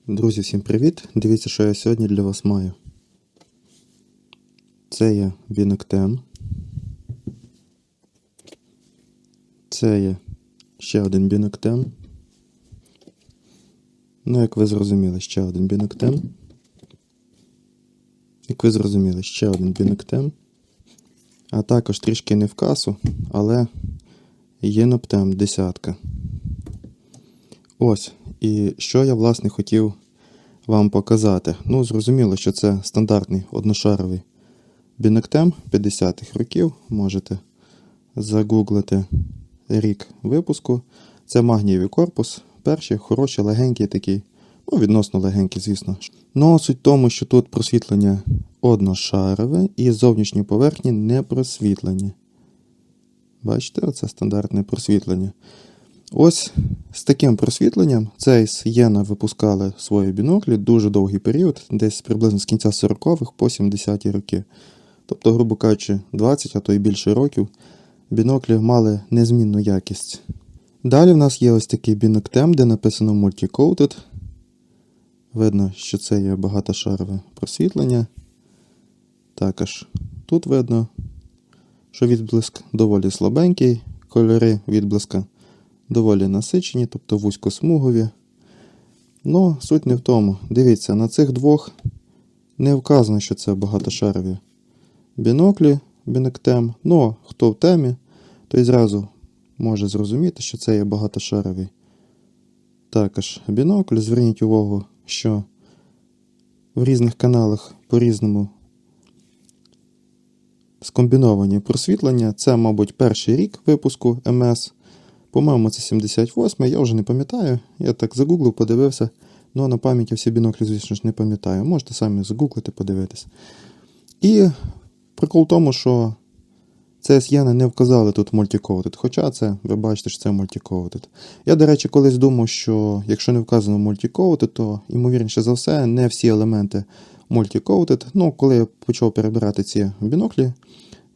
Друзі, всім привіт! Дивіться, що я сьогодні для вас маю. Це є Binoc-Tem. Це є ще один Binoc-Tem. Ну, як ви зрозуміли, ще один Binoc-Tem. Як ви зрозуміли, ще один Binoc-Tem. А також трішки не в касу, але Yenoptem 10. Ось. І що я, власне, хотів вам показати. Ну, зрозуміло, що це стандартний одношаровий Binoc-Tem 50-х років. Можете загуглити рік випуску. Це магнієвий корпус. Перший, хороший, легенький такий. Ну, відносно легенький, звісно. Ну, суть в тому, що тут просвітлення одношарове і зовнішні поверхні не просвітлені. Бачите, оце стандартне просвітлення. Ось з таким просвітленням цей з Єна випускали свої біноклі дуже довгий період, десь приблизно з кінця 40-х по 70-ті роки. Тобто, грубо кажучи, 20, а то й більше років біноклі мали незмінну якість. Далі в нас є ось такий Binoc-Tem, де написано Multi-Coated. Видно, що це є багатошарове просвітлення. Також тут видно, що відблиск доволі слабенький, кольори відблиска доволі насичені, тобто вузькосмугові. Ну, суть не в тому. Дивіться, на цих двох не вказано, що це багатошарові біноклі Binoc-Tem. Ну, хто в темі, той зразу може зрозуміти, що це є багатошаровий також бінокль. Зверніть увагу, що в різних каналах по-різному скомбіновані просвітлення. Це, мабуть, перший рік випуску МС. По-моєму, це 78-й, я вже не пам'ятаю. Я так загуглив, подивився. Ну, на пам'яті всі біноклі, звісно ж, не пам'ятаю. Можете самі загуглити, подивитись. І прикол в тому, що CSN не вказали тут Multi-Coated. Хоча це, ви бачите, що це Multi-Coated. Я, до речі, колись думав, що якщо не вказано Multi-Coated, то, ймовірніше за все, не всі елементи Multi-Coated. Ну, коли я почав перебирати ці біноклі,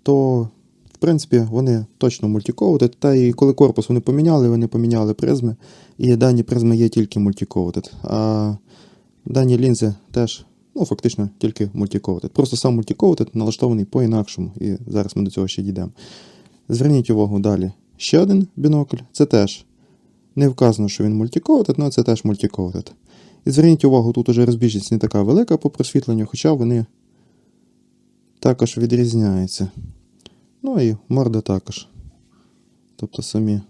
то в принципі, вони точно Multi-Coated, та і коли корпус вони поміняли призми, і дані призми є тільки Multi-Coated. А дані лінзи теж, ну, фактично, тільки Multi-Coated. Просто сам Multi-Coated налаштований по-інакшому, і зараз ми до цього ще дійдемо. Зверніть увагу далі. Ще один бінокль, це теж не вказано, що він Multi-Coated, але це теж Multi-Coated. І зверніть увагу, тут уже розбіжність не така велика по просвітленню, хоча вони також відрізняються. Ну і морда також. Тобто самі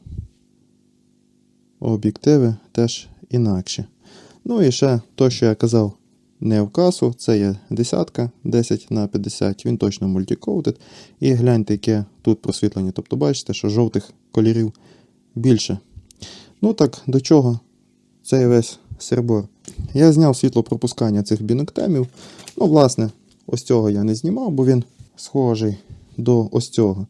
об'єктиви теж інакші. Ну і ще то, що я казав, не в касу, це є 10 на 50. Він точно Multi-Coated. І гляньте, яке тут просвітлення. Тобто бачите, що жовтих кольорів більше. Ну так, до чого цей весь сербор. Я зняв світлопропускання цих Binoc-Temів. Ну, власне, ось цього я не знімав, бо він схожий до ось цього.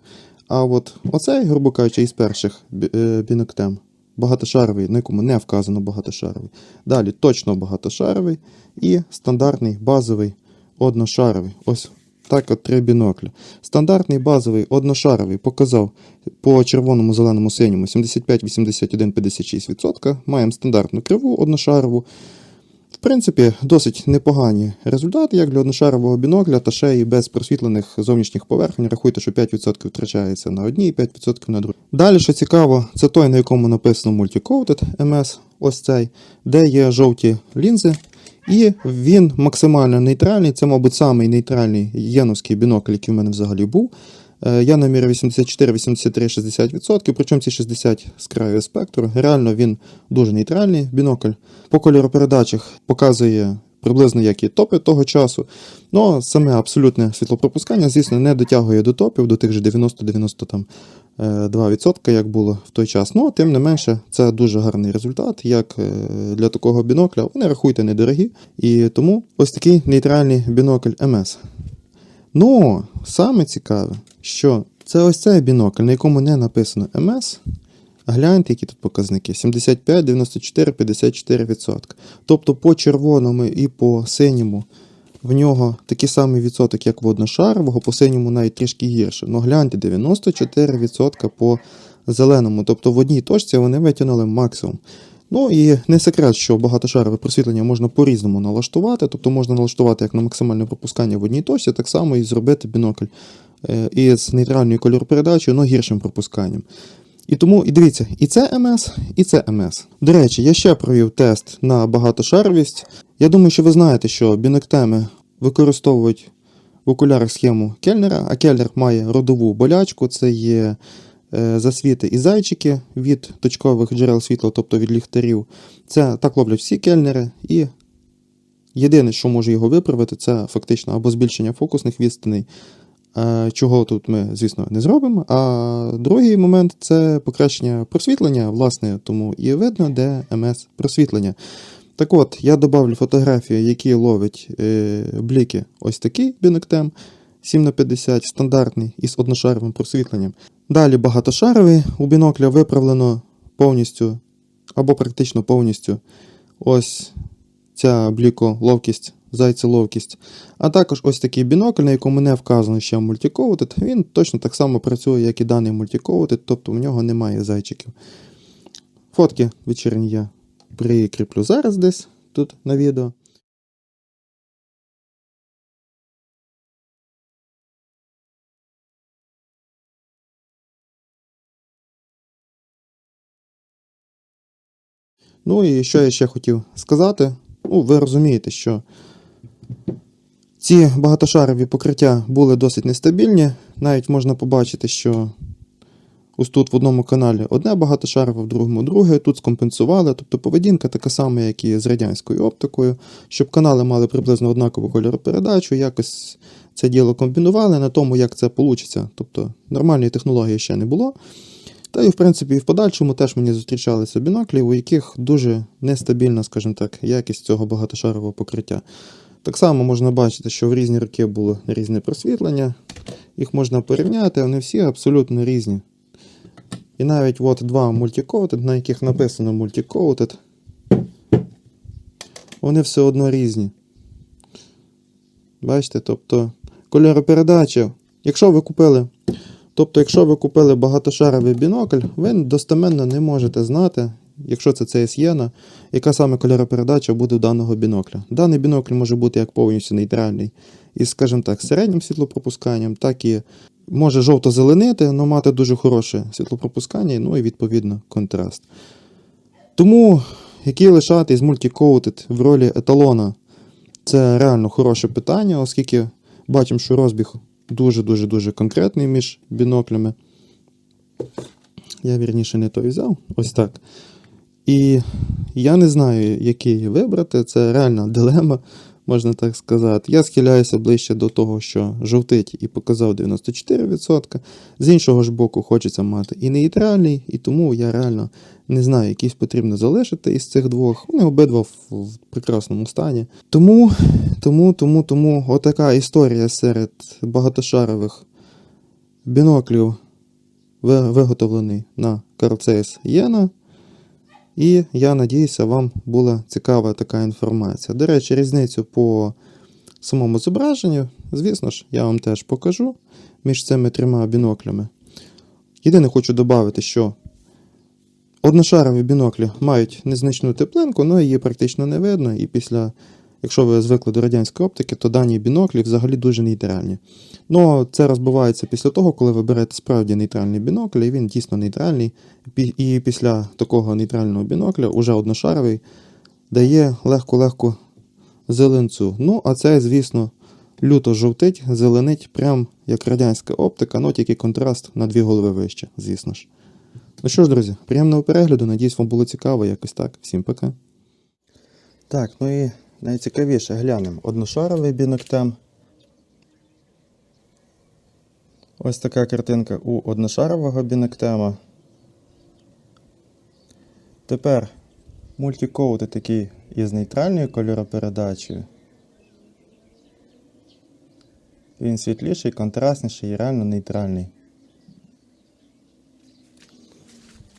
А от оцей, грубо кажучи, із перших Binoc-Tem багатошаровий, на якому не вказано багатошаровий. Далі точно багатошаровий і стандартний базовий одношаровий. Ось так от три біноклі. Стандартний базовий одношаровий показав по червоному, зеленому, синьому 75, 81, 56%. Маємо стандартну криву одношарову. В принципі, досить непогані результати, як для одношарового бінокля, та ще й без просвітлених зовнішніх поверхень. Рахуйте, що 5% втрачається на одній, 5% на другій. Далі, що цікаво, це той, на якому написано Multi-Coated MS, ось цей, де є жовті лінзи. І він максимально нейтральний, це, мабуть, самий нейтральний єновський бінокль, який в мене взагалі був. Я наміряв 84, 83, 60%, причому ці 60 з краю спектру. Реально він дуже нейтральний бінокль. По кольоропередачах показує приблизно як і топи того часу. Но саме абсолютне світлопропускання, звісно, не дотягує до топів, до тих же 90-92%, як було в той час. Ну, тим не менше, це дуже гарний результат, як для такого бінокля. Вони, рахуйте, недорогі. І тому ось такий нейтральний бінокль МС. Ну, саме цікаве, що це ось цей бінокль, на якому не написано МС. Гляньте, які тут показники. 75, 94, 54%. Тобто по червоному і по синьому в нього такий самий відсоток, як в одношарового, по синьому навіть трішки гірше. Ну гляньте, 94% по зеленому. Тобто в одній точці вони витягнули максимум. Ну і не секрет, що багатошарове просвітлення можна по-різному налаштувати, тобто можна налаштувати як на максимальне пропускання в одній точці, так само і зробити бінокль із нейтральною кольоропередачею, але гіршим пропусканням. І тому, і дивіться, і це МС, і це МС. До речі, я ще провів тест на багатошаровість. Я думаю, що ви знаєте, що біноктеми використовують в окулярах схему Кельнера, а Кельнер має родову болячку, це є засвіти і зайчики від точкових джерел світла, тобто від ліхтарів. Це так роблять всі кельнери, і єдине, що може його виправити, це фактично або збільшення фокусних відстаней, чого тут ми, звісно, не зробимо. А другий момент – це покращення просвітлення, власне, тому і видно, де МС просвітлення. Так от, я додав фотографії, які ловить бліки ось такий біноктем 7х50, стандартний, із одношаровим просвітленням. Далі багатошаровий, у бінокля виправлено повністю, або практично повністю, ось ця бліколовкість, зайцеловкість. А також ось такий бінокль, на якому не вказано ще Multi-Coated, він точно так само працює, як і даний Multi-Coated, тобто в нього немає зайчиків. Фотки вечірні я прикріплю зараз десь тут на відео. Ну і що я ще хотів сказати. Ну, ви розумієте, що ці багатошарові покриття були досить нестабільні. Навіть можна побачити, що ось тут в одному каналі одне багатошарове, в другому друге. Тут скомпенсували. Тобто поведінка така сама, як і з радянською оптикою. Щоб канали мали приблизно однакову кольоропередачу, якось це діло комбінували на тому, як це вийде. Тобто нормальної технології ще не було. Та і, в принципі, і в подальшому теж мені зустрічалися біноклі, у яких дуже нестабільна, скажімо так, якість цього багатошарового покриття. Так само можна бачити, що в різні роки було різне просвітлення. Їх можна порівняти, вони всі абсолютно різні. І навіть от два Multi-Coated, на яких написано Multi-Coated, вони все одно різні. Бачите, тобто кольоропередача, якщо ви купили багатошаровий бінокль, ви достеменно не можете знати, якщо це CSIENA, яка саме кольоропередача буде в даного бінокля. Даний бінокль може бути як повністю нейтральний із, скажімо так, середнім світлопропусканням, так і може жовто-зеленити, але мати дуже хороше світлопропускання, ну і відповідно контраст. Тому, який лишати із Multi-Coated в ролі еталона, це реально хороше питання, оскільки бачимо, що розбіг дуже-дуже-дуже конкретний між біноклями. Я, вірніше, не той взяв. Ось так. І я не знаю, який вибрати. Це реальна дилема, можна так сказати. Я схиляюся ближче до того, що жовтить і показав 94%. З іншого ж боку, хочеться мати і нейтральний, і тому я реально не знаю, якийсь потрібно залишити із цих двох. Вони обидва в прекрасному стані. Тому отака історія серед багатошарових біноклів, виготовлений на Carl Zeiss IENA. І я надіюся, вам була цікава така інформація. До речі, різницю по самому зображенню, звісно ж, я вам теж покажу між цими трьома біноклями. Єдине хочу додати, що одношарові біноклі мають незначну теплинку, але її практично не видно. І якщо ви звикли до радянської оптики, то дані біноклі взагалі дуже нейтральні. Ну, це розбивається після того, коли ви берете справді нейтральний бінокль, і він дійсно нейтральний. І після такого нейтрального бінокля, уже одношаровий, дає легко-легко зеленцю. Ну, а це, звісно, люто жовтить, зеленить, прям як радянська оптика, ну тільки контраст на 2 голови вище, звісно ж. Ну що ж, друзі, приємного перегляду, надіюсь, вам було цікаво, якось так. Всім пока. Так, ну і найцікавіше, глянемо. Одношаровий біноктем. Ось така картинка у одношарового біноктема. Тепер Multi-Coated такий із нейтральною кольоропередачею. Він світліший, контрастніший і реально нейтральний.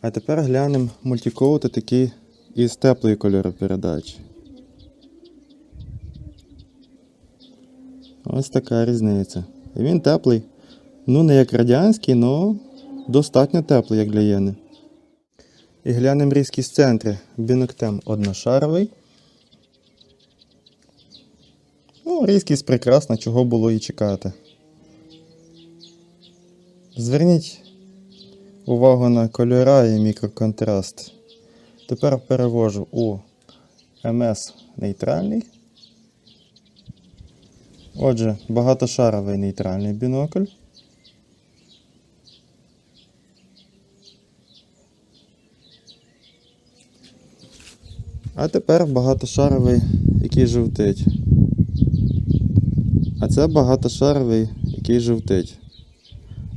А тепер глянемо Multi-Coated такий із теплої кольоропередачі. Ось така різниця. І він теплий. Ну, не як радянський, але достатньо теплий, як для Єни. І глянемо різкість в центрі. Біноктем одношаровий. Ну, різкість прекрасна, чого було і чекати. Зверніть увагу на кольора і мікроконтраст. Тепер перевожу у МС нейтральний. Отже, багатошаровий нейтральний бінокль. А тепер багатошаровий, який жовтить. А це багатошаровий, який жовтить.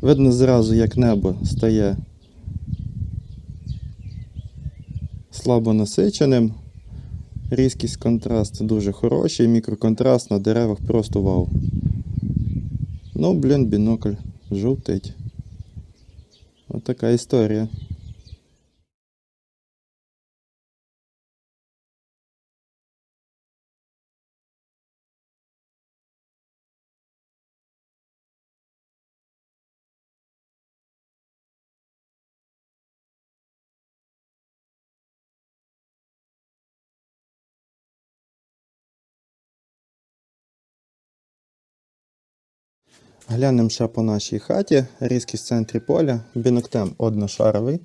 Видно зразу, як небо стає слабо насиченим. Різкість контрасту дуже хороший, мікроконтраст на деревах просто вау. Ну, блін, бінокль жовтить. Ось така історія. Глянемо ще по нашій хаті. Різкість в центрі поля. Біноктем одношаровий.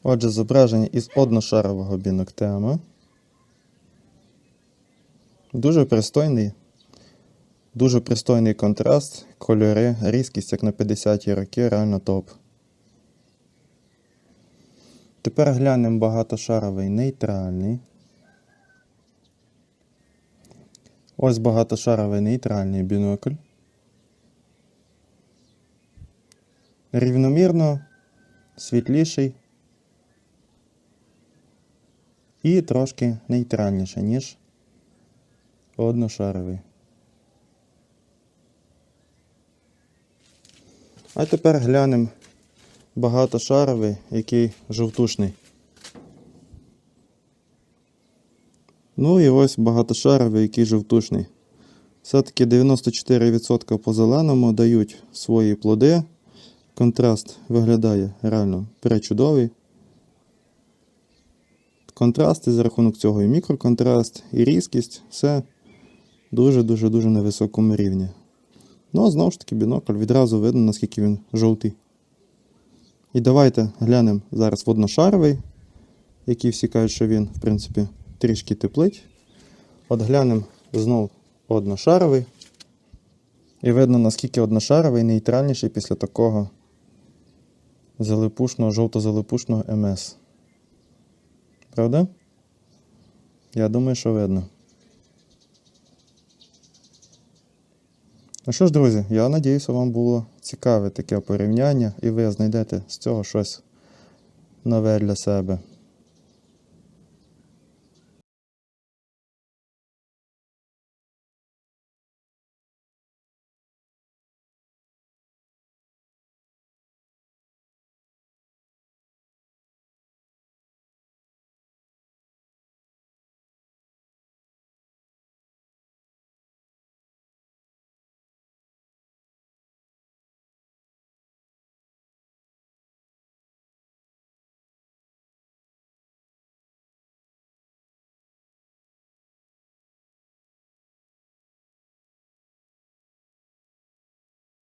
Отже, зображення із одношарового біноктема. Дуже пристойний контраст, кольори, різкість як на 50-ті роки, реально топ. Тепер глянемо багатошаровий нейтральний. Ось багатошаровий нейтральний бінокль. Рівномірно, світліший і трошки нейтральніше, ніж одношаровий. А тепер глянемо багатошаровий, який жовтушний. Ну і ось багатошаровий, який жовтушний. Все-таки 94% по зеленому дають свої плоди. Контраст виглядає реально пречудовий. Контраст і за рахунок цього і мікроконтраст, і різкість. Все дуже-дуже-дуже на високому рівні. Ну, а знову ж таки, бінокль відразу видно, наскільки він жовтий. І давайте глянемо зараз в одношаровий, який всі кажуть, що він, в принципі, трішки теплить. От глянемо знову одношаровий. І видно, наскільки одношаровий нейтральніший після такого залипушного, жовто-залипушного МС. Правда? Я думаю, що видно. Ну що ж, друзі, я надіюся, вам було цікаве таке порівняння і ви знайдете з цього щось нове для себе.